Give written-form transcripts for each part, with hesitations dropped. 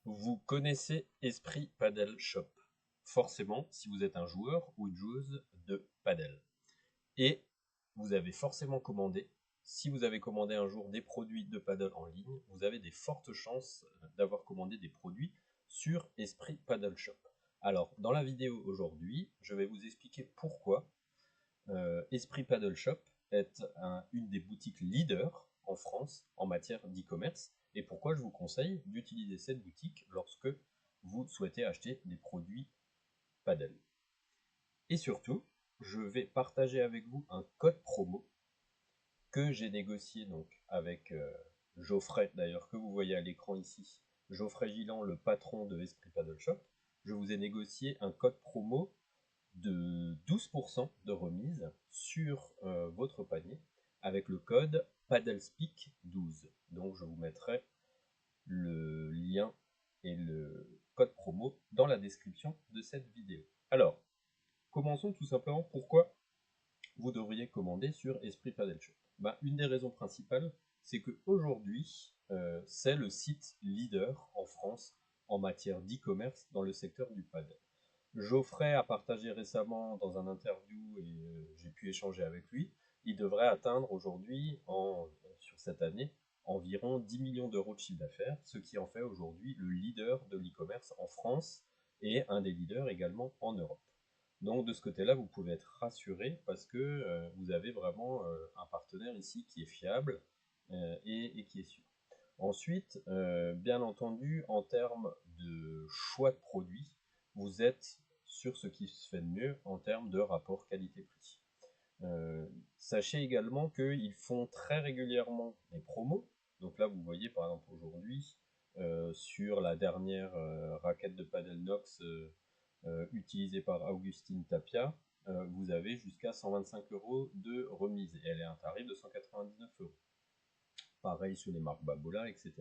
Vous connaissez Esprit Padel Shop, forcément si vous êtes un joueur ou une joueuse de padel. Et vous avez forcément commandé, si vous avez commandé un jour des produits de padel en ligne, vous avez des fortes chances d'avoir commandé des produits sur Esprit Padel Shop. Alors, dans la vidéo aujourd'hui, je vais vous expliquer pourquoi Esprit Paddle Shop est une des boutiques leaders en France en matière d'e-commerce et pourquoi je vous conseille d'utiliser cette boutique lorsque vous souhaitez acheter des produits paddle. Et surtout, je vais partager avec vous un code promo que j'ai négocié donc avec Geoffrey, d'ailleurs, que vous voyez à l'écran ici, Geoffrey Gilan, le patron de Esprit Paddle Shop. Je vous ai négocié un code promo de 12% de remise sur votre panier avec le code PaddleSpeak12. Donc je vous mettrai le lien et le code promo dans la description de cette vidéo. Alors, commençons tout simplement pourquoi vous devriez commander sur Esprit Paddle Shop. Une des raisons principales, c'est qu'aujourd'hui, c'est le site leader en France en matière d'e-commerce dans le secteur du paddle. Geoffrey a partagé récemment dans un interview et j'ai pu échanger avec lui, il devrait atteindre aujourd'hui, sur cette année, environ 10 millions d'euros de chiffre d'affaires, ce qui en fait aujourd'hui le leader de l'e-commerce en France et un des leaders également en Europe. Donc de ce côté-là, vous pouvez être rassuré parce que vous avez vraiment un partenaire ici qui est fiable et qui est sûr. Ensuite, bien entendu, en termes de choix de produits, vous êtes sur ce qui se fait de mieux en termes de rapport qualité-prix. Sachez également qu'ils font très régulièrement des promos. Donc là, vous voyez par exemple aujourd'hui, sur la dernière raquette de padel Nox utilisée par Augustine Tapia, vous avez jusqu'à 125 euros de remise. Et elle est à un tarif de 199 euros. Pareil sur les marques Babola, etc.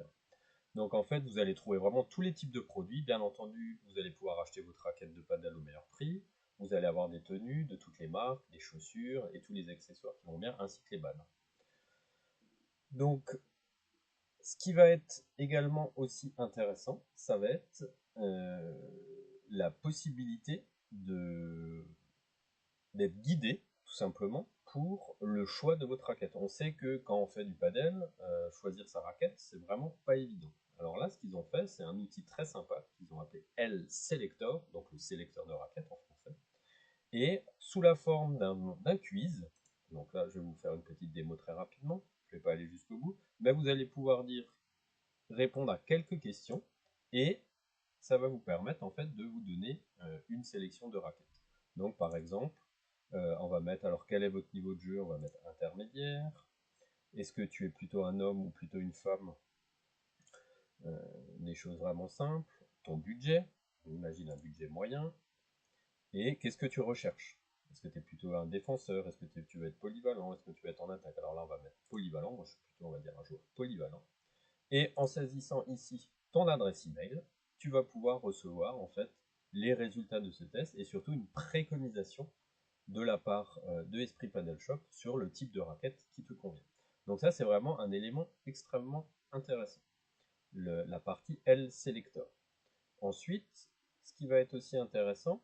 Donc en fait, vous allez trouver vraiment tous les types de produits. Bien entendu, vous allez pouvoir acheter votre raquette de paddle au meilleur prix. Vous allez avoir des tenues de toutes les marques, des chaussures et tous les accessoires qui vont bien, ainsi que les balles. Donc, ce qui va être également aussi intéressant, ça va être la possibilité d'être guidé, tout simplement, pour le choix de votre raquette. On sait que quand on fait du padel, choisir sa raquette, c'est vraiment pas évident. Alors là, ce qu'ils ont fait, c'est un outil très sympa qu'ils ont appelé L-Selector, donc le sélecteur de raquettes en français, et sous la forme d'un quiz. Donc là, je vais vous faire une petite démo très rapidement, je ne vais pas aller jusqu'au bout, mais vous allez pouvoir répondre à quelques questions, et ça va vous permettre en fait de vous donner une sélection de raquettes. Donc par exemple, on va mettre, alors quel est votre niveau de jeu? On va mettre intermédiaire. Est-ce que tu es plutôt un homme ou plutôt une femme? Des choses vraiment simples. Ton budget, on imagine un budget moyen. Et qu'est-ce que tu recherches? Est-ce que tu es plutôt un défenseur? Est-ce que tu veux être polyvalent? Est-ce que tu veux être en attaque? Alors là, on va mettre polyvalent. Moi, je suis plutôt, on va dire, un joueur polyvalent. Et en saisissant ici ton adresse email, tu vas pouvoir recevoir en fait les résultats de ce test et surtout une préconisation de la part de Esprit Paddle Shop sur le type de raquette qui te convient. Donc ça, c'est vraiment un élément extrêmement intéressant, la partie L-Selector. Ensuite, ce qui va être aussi intéressant,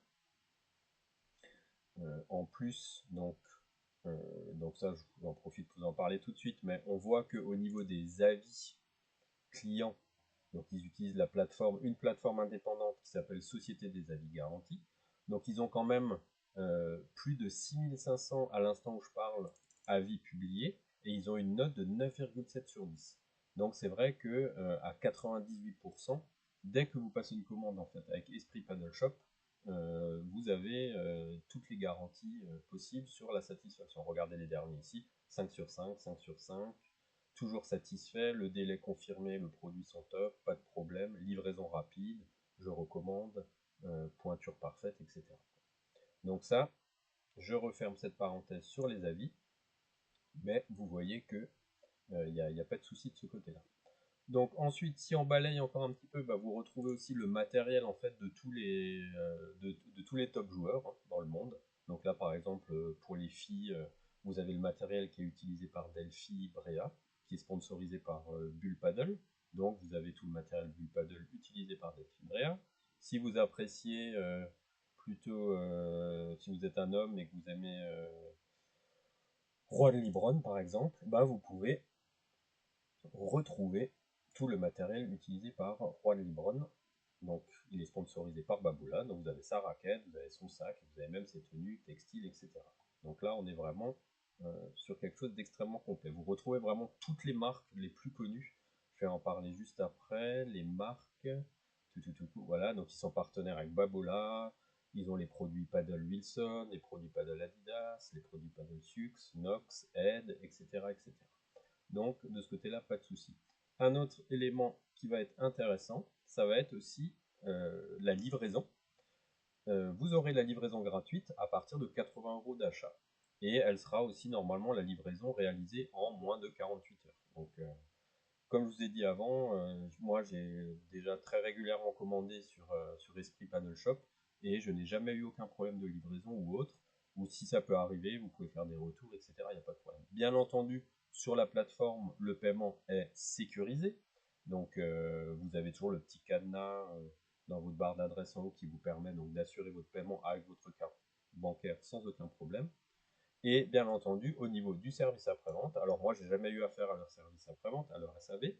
en plus, donc ça, j'en profite pour vous en parler tout de suite, mais on voit qu'au niveau des avis clients, donc ils utilisent une plateforme indépendante qui s'appelle Société des avis garantis. Donc ils ont quand même plus de 6500 à l'instant où je parle avis publiés et ils ont une note de 9,7 sur 10. Donc c'est vrai que à 98%, dès que vous passez une commande en fait avec Esprit Paddle Shop, vous avez toutes les garanties possibles sur la satisfaction. Regardez les derniers ici, 5 sur 5, 5 sur 5, toujours satisfait, le délai confirmé, le produit sont top, pas de problème, livraison rapide, je recommande, pointure parfaite, etc. Donc ça, je referme cette parenthèse sur les avis, mais vous voyez que il n'y a pas de souci de ce côté-là. Donc ensuite, si on balaye encore un petit peu, vous retrouvez aussi le matériel en fait de tous les top joueurs dans le monde. Donc là, par exemple, pour les filles, vous avez le matériel qui est utilisé par Delphi Brea, qui est sponsorisé par Bull Paddle. Donc vous avez tout le matériel Blue Paddle utilisé par Delphine Rea. Si vous appréciez plutôt, si vous êtes un homme et que vous aimez Juan Libron par exemple, bah vous pouvez retrouver tout le matériel utilisé par Juan Libron. Donc il est sponsorisé par Baboula, donc vous avez sa raquette, vous avez son sac, vous avez même ses tenues, textiles, etc. Donc là on est vraiment sur quelque chose d'extrêmement complet. Vous retrouvez vraiment toutes les marques les plus connues. Je vais en parler juste après. Les marques, voilà, donc ils sont partenaires avec Babola. Ils ont les produits Paddle Wilson, les produits Paddle Adidas, les produits Paddle Sux, Nox, Ed, etc., etc. Donc de ce côté-là, pas de souci. Un autre élément qui va être intéressant, ça va être aussi la livraison. Vous aurez la livraison gratuite à partir de 80 € d'achat. Et elle sera aussi normalement la livraison réalisée en moins de 48 heures. Donc, comme je vous ai dit avant, moi j'ai déjà très régulièrement commandé sur Esprit Paddle Shop et je n'ai jamais eu aucun problème de livraison ou autre. Ou si ça peut arriver, vous pouvez faire des retours, etc. Il n'y a pas de problème. Bien entendu, sur la plateforme, le paiement est sécurisé. Donc vous avez toujours le petit cadenas dans votre barre d'adresse en haut qui vous permet donc d'assurer votre paiement avec votre carte bancaire sans aucun problème. Et bien entendu, au niveau du service après-vente, alors moi j'ai jamais eu affaire à leur service après-vente, à leur SAV,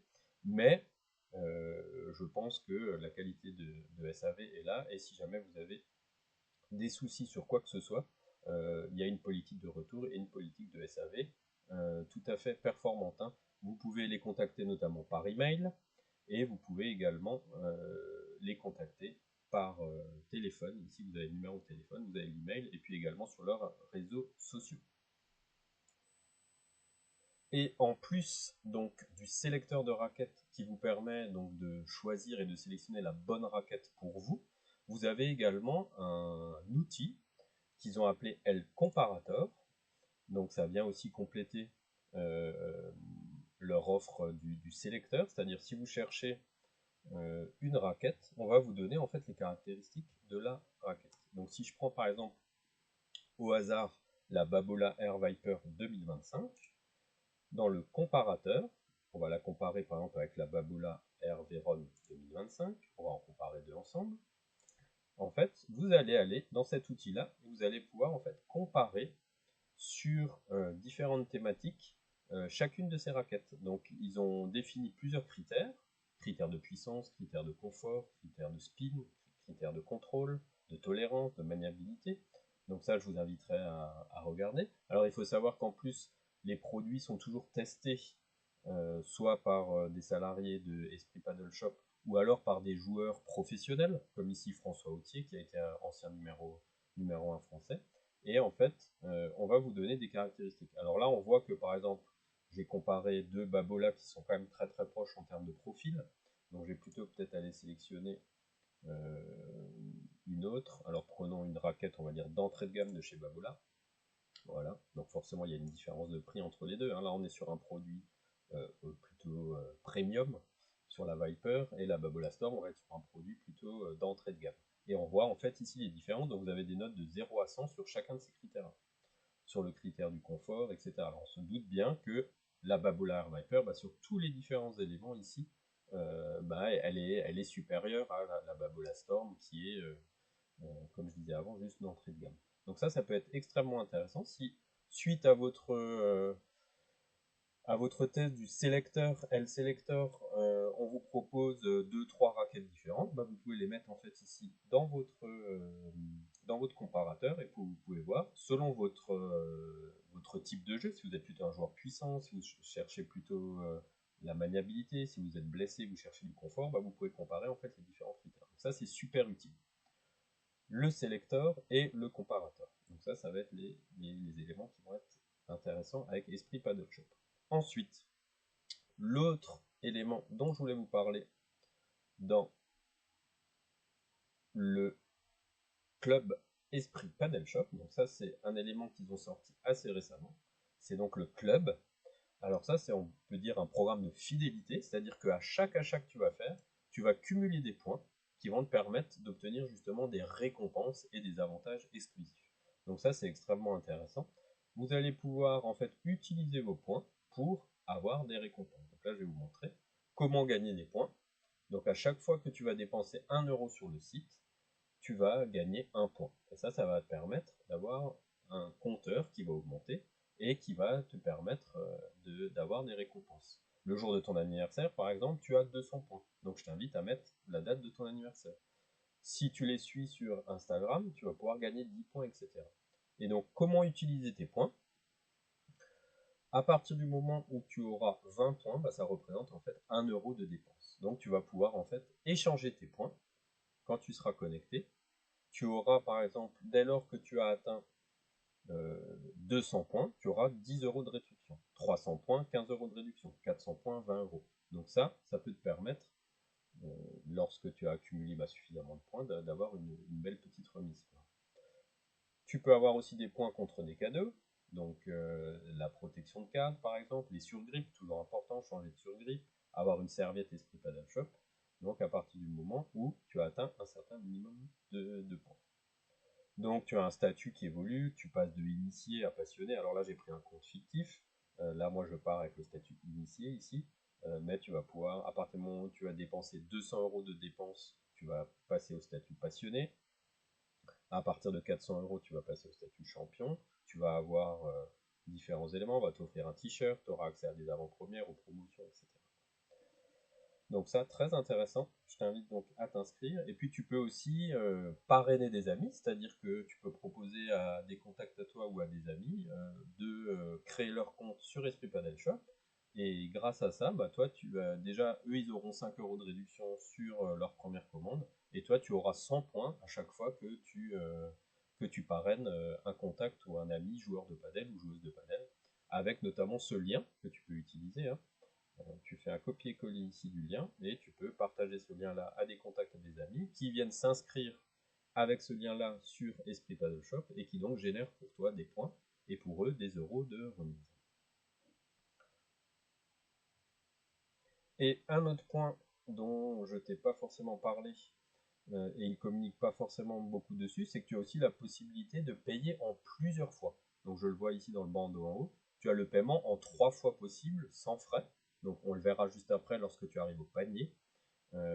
mais je pense que la qualité de SAV est là, et si jamais vous avez des soucis sur quoi que ce soit, il y a une politique de retour et une politique de SAV tout à fait performante, hein. Vous pouvez les contacter notamment par email, et vous pouvez également les contacter par téléphone. Ici, vous avez le numéro de téléphone, vous avez l'email, et puis également sur leurs réseaux sociaux. Et en plus donc du sélecteur de raquettes qui vous permet donc de choisir et de sélectionner la bonne raquette pour vous, vous avez également un outil qu'ils ont appelé El Comparator. Donc ça vient aussi compléter leur offre du sélecteur, c'est-à-dire si vous cherchez une raquette, on va vous donner en fait les caractéristiques de la raquette. Donc si je prends par exemple au hasard la Babola Air Viper 2025, dans le comparateur, on va la comparer par exemple avec la Babola Air Veron 2025, on va en comparer deux ensemble. En fait, vous allez aller dans cet outil-là et vous allez pouvoir en fait comparer sur différentes thématiques chacune de ces raquettes. Donc ils ont défini plusieurs critères, critères de puissance, critères de confort, critères de spin, critères de contrôle, de tolérance, de maniabilité. Donc ça, je vous inviterai à regarder. Alors il faut savoir qu'en plus, les produits sont toujours testés soit par des salariés de Esprit Paddle Shop ou alors par des joueurs professionnels, comme ici François Autier, qui a été un ancien numéro 1 français. Et en fait, on va vous donner des caractéristiques. Alors là, on voit que par exemple, j'ai comparé deux Babola qui sont quand même très très proches en termes de profil. Donc j'ai plutôt peut-être aller sélectionner une autre. Alors prenons une raquette, on va dire, d'entrée de gamme de chez Babola. Voilà, donc forcément il y a une différence de prix entre les deux, hein. Là on est sur un produit plutôt premium sur la Viper, et la Babola Storm on va être sur un produit plutôt d'entrée de gamme. Et on voit en fait ici les différences, donc vous avez des notes de 0 à 100 sur chacun de ces critères, sur le critère du confort, etc. Alors on se doute bien que la Babola Air Viper, sur tous les différents éléments ici, elle est supérieure à la Babola Storm qui est, comme je disais avant, juste d'entrée de gamme. Donc ça peut être extrêmement intéressant si, suite à votre test du sélecteur, L-Selector, on vous propose 2-3 raquettes différentes, vous pouvez les mettre en fait ici dans votre comparateur, et vous pouvez voir, selon votre type de jeu, si vous êtes plutôt un joueur puissant, si vous cherchez plutôt la maniabilité, si vous êtes blessé, vous cherchez du confort, vous pouvez comparer en fait les différents critères. Donc ça c'est super utile. Le sélecteur et le comparateur. Donc ça va être les éléments qui vont être intéressants avec Esprit Paddle Shop. Ensuite, l'autre élément dont je voulais vous parler dans le club Esprit Paddle Shop, donc ça c'est un élément qu'ils ont sorti assez récemment, c'est donc le club. Alors ça c'est, on peut dire, un programme de fidélité, c'est-à-dire qu'à chaque achat que tu vas faire, tu vas cumuler des points qui vont te permettre d'obtenir justement des récompenses et des avantages exclusifs. Donc ça c'est extrêmement intéressant. Vous allez pouvoir en fait utiliser vos points pour avoir des récompenses. Donc là je vais vous montrer comment gagner des points. Donc à chaque fois que tu vas dépenser 1 euro sur le site, tu vas gagner 1 point. Et ça va te permettre d'avoir un compteur qui va augmenter et qui va te permettre d'avoir des récompenses. Le jour de ton anniversaire, par exemple, tu as 200 points. Donc je t'invite à mettre la date de ton anniversaire. Si tu les suis sur Instagram, tu vas pouvoir gagner 10 points, etc. Et donc, comment utiliser tes points? À partir du moment où tu auras 20 points, bah, ça représente en fait 1 euro de dépense. Donc tu vas pouvoir en fait échanger tes points quand tu seras connecté. Tu auras par exemple, dès lors que tu as atteint 200 points, tu auras 10 euros de réduction. 300 points, 15 euros de réduction. 400 points, 20 euros. Donc ça peut te permettre, lorsque tu as accumulé suffisamment de points, d'avoir une belle petite remise. Tu peux avoir aussi des points contre des cadeaux. Donc la protection de cadre par exemple, les surgrippes, toujours important, changer de surgrippe, avoir une serviette Esprit Paddle Shop, donc à partir du moment où tu as atteint un certain minimum de points. Donc tu as un statut qui évolue, tu passes de initié à passionné. Alors là j'ai pris un compte fictif, là moi je pars avec le statut initié ici, mais tu vas pouvoir, à partir du moment où tu as dépensé 200 euros de dépenses, tu vas passer au statut passionné. À partir de 400 euros, tu vas passer au statut champion. Tu vas avoir différents éléments. On va t'offrir un t-shirt, tu auras accès à des avant-premières, aux promotions, etc. Donc ça, très intéressant. Je t'invite donc à t'inscrire. Et puis tu peux aussi parrainer des amis, c'est-à-dire que tu peux proposer à des contacts à toi ou à des amis de créer leur compte sur Esprit Paddle Shop. Et grâce à ça, bah, toi, déjà, eux, ils auront 5 euros de réduction sur leur première commande. Et toi, tu auras 100 points à chaque fois que tu parraines un contact ou un ami joueur de padel ou joueuse de padel, avec notamment ce lien que tu peux utiliser, hein. Tu fais un copier-coller ici du lien et tu peux partager ce lien-là à des contacts, à des amis qui viennent s'inscrire avec ce lien-là sur Esprit Paddle Shop et qui donc génèrent pour toi des points et pour eux des euros de remise. Et un autre point dont je t'ai pas forcément parlé, et il communique pas forcément beaucoup dessus, c'est que tu as aussi la possibilité de payer en plusieurs fois. Donc je le vois ici dans le bandeau en haut, tu as le paiement en 3 fois possible sans frais. Donc on le verra juste après lorsque tu arrives au panier.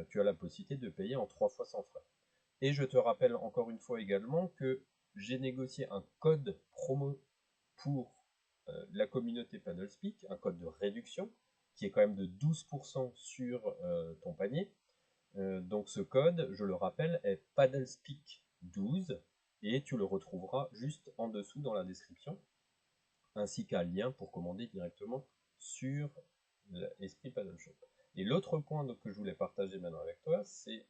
Tu as la possibilité de payer en 3 fois sans frais. Et je te rappelle encore une fois également que j'ai négocié un code promo pour la communauté Paddlespeak, un code de réduction qui est quand même de 12% sur ton panier. Donc ce code, je le rappelle, est Paddlespeak12 et tu le retrouveras juste en dessous dans la description, ainsi qu'un lien pour commander directement sur l'Esprit Paddle Shop. Et l'autre point que je voulais partager maintenant avec toi, c'est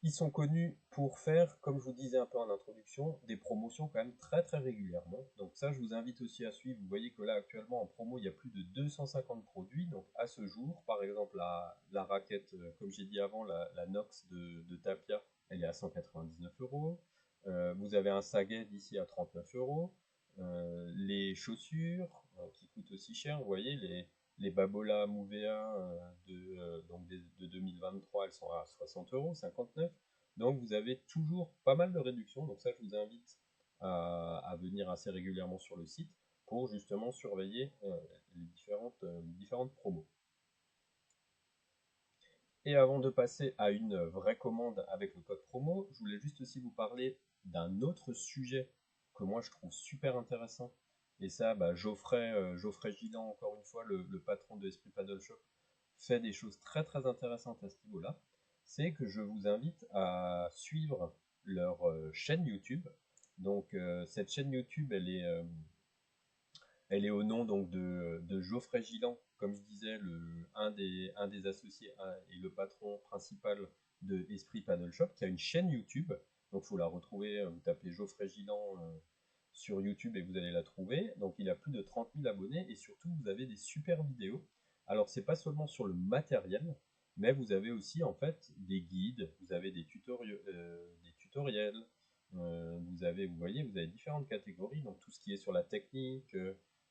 ils sont connus pour faire, comme je vous disais un peu en introduction, des promotions quand même très très régulièrement. Donc ça, je vous invite aussi à suivre. Vous voyez que là, actuellement, en promo, il y a plus de 250 produits. Donc à ce jour, par exemple, la raquette, comme j'ai dit avant, la Nox de Tapia, elle est à 199 euros. Vous avez un Saget d'ici à 39 euros. Les chaussures, qui coûtent aussi cher, vous voyez, les Babola Movea de 2023, elles sont à 60 euros, 59. Donc vous avez toujours pas mal de réductions. Donc ça, je vous invite à venir assez régulièrement sur le site pour justement surveiller les différentes promos. Et avant de passer à une vraie commande avec le code promo, je voulais juste aussi vous parler d'un autre sujet que moi je trouve super intéressant. Et ça, Geoffrey Gilan, encore une fois, le patron de Esprit Paddle Shop, fait des choses très très intéressantes à ce niveau-là. C'est que je vous invite à suivre leur chaîne YouTube. Donc cette chaîne YouTube, elle est au nom donc de Geoffrey Gilan, comme je disais, un des associés et le patron principal de Esprit Paddle Shop, qui a une chaîne YouTube. Donc il faut la retrouver, vous tapez Geoffrey Gilan sur YouTube et vous allez la trouver. Donc il a plus de 30 000 abonnés et surtout vous avez des super vidéos. Alors c'est pas seulement sur le matériel, mais vous avez aussi en fait des guides, vous avez des tutoriels, vous voyez, vous avez différentes catégories, donc tout ce qui est sur la technique,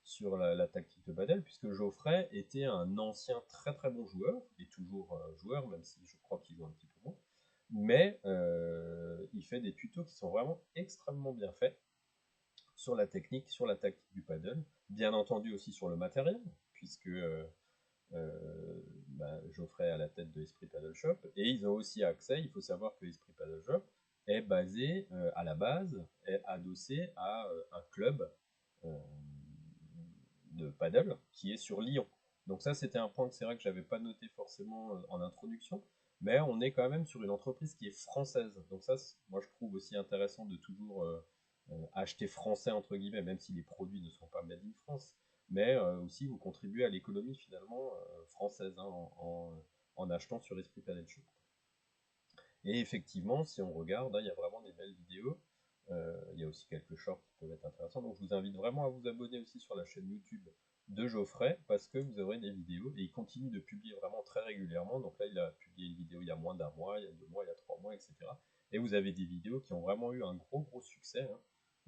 sur la tactique de Badel, puisque Geoffrey était un ancien très très bon joueur, et toujours joueur, même si je crois qu'il joue un petit peu moins, mais il fait des tutos qui sont vraiment extrêmement bien faits sur la technique, sur la tactique du paddle, bien entendu aussi sur le matériel, puisque Geoffrey à la tête de Esprit Paddle Shop. Et ils ont aussi accès, il faut savoir que Esprit Paddle Shop est basé à la base, est adossé à un club de paddle qui est sur Lyon. Donc ça, c'était un point que c'est vrai que j'avais pas noté forcément en introduction, mais on est quand même sur une entreprise qui est française. Donc ça, moi je trouve aussi intéressant de toujours acheter français entre guillemets, même si les produits ne sont pas made in France, mais aussi vous contribuez à l'économie finalement française hein, en achetant sur Esprit Paddle Shop. Et effectivement, si on regarde, hein, il y a vraiment des belles vidéos. Il y a aussi quelques shorts qui peuvent être intéressants. Donc je vous invite vraiment à vous abonner aussi sur la chaîne YouTube de Geoffrey parce que vous aurez des vidéos et il continue de publier vraiment très régulièrement. Donc là, il a publié une vidéo il y a moins d'un mois, il y a 2 mois, il y a 3 mois, etc. Et vous avez des vidéos qui ont vraiment eu un gros succès.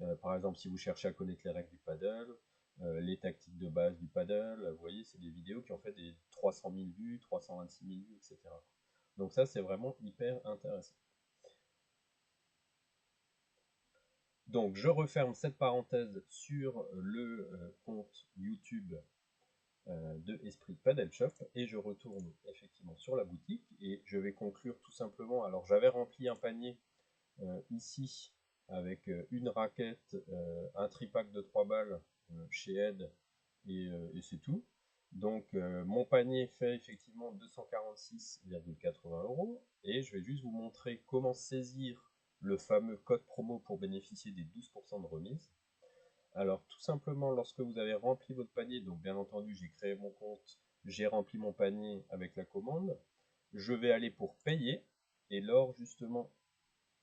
Hein. Par exemple, si vous cherchez à connaître les règles du paddle, les tactiques de base du paddle, vous voyez, c'est des vidéos qui ont fait des 300 000 vues, 326 000 vues, etc. Donc ça, c'est vraiment hyper intéressant. Donc je referme cette parenthèse sur le compte YouTube de Esprit Paddle Shop et je retourne effectivement sur la boutique et je vais conclure tout simplement. Alors j'avais rempli un panier ici avec une raquette, un tripack de 3 balles chez Ed et c'est tout. Donc mon panier fait effectivement 246,80 € et je vais juste vous montrer comment saisir le fameux code promo pour bénéficier des 12% de remise. Alors tout simplement lorsque vous avez rempli votre panier, donc bien entendu j'ai créé mon compte, j'ai rempli mon panier avec la commande, je vais aller pour payer et lors justement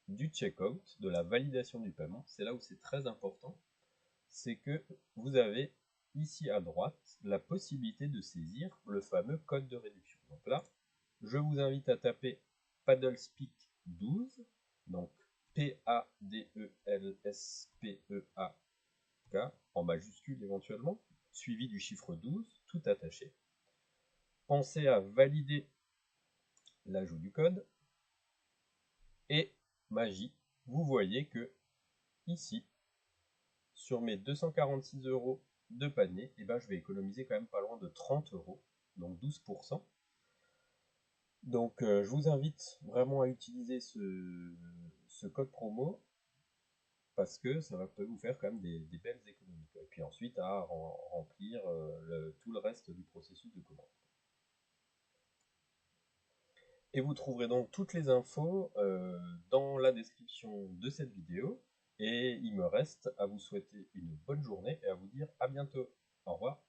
du checkout, de la validation du paiement, c'est là où c'est très important, c'est que vous avez ici à droite la possibilité de saisir le fameux code de réduction. Donc là, je vous invite à taper PaddleSpeak 12, donc PADELSPEAK en majuscule éventuellement, suivi du chiffre 12, tout attaché. Pensez à valider l'ajout du code et magie, vous voyez que ici, sur mes 246 € de panier, et ben, je vais économiser quand même pas loin de 30 €, donc 12%. Donc je vous invite vraiment à utiliser ce code promo parce que ça peut vous faire quand même des belles économies. Et puis ensuite à remplir tout le reste du processus de commande. Et vous trouverez donc toutes les infos dans la description de cette vidéo. Et il me reste à vous souhaiter une bonne journée et à vous dire à bientôt. Au revoir.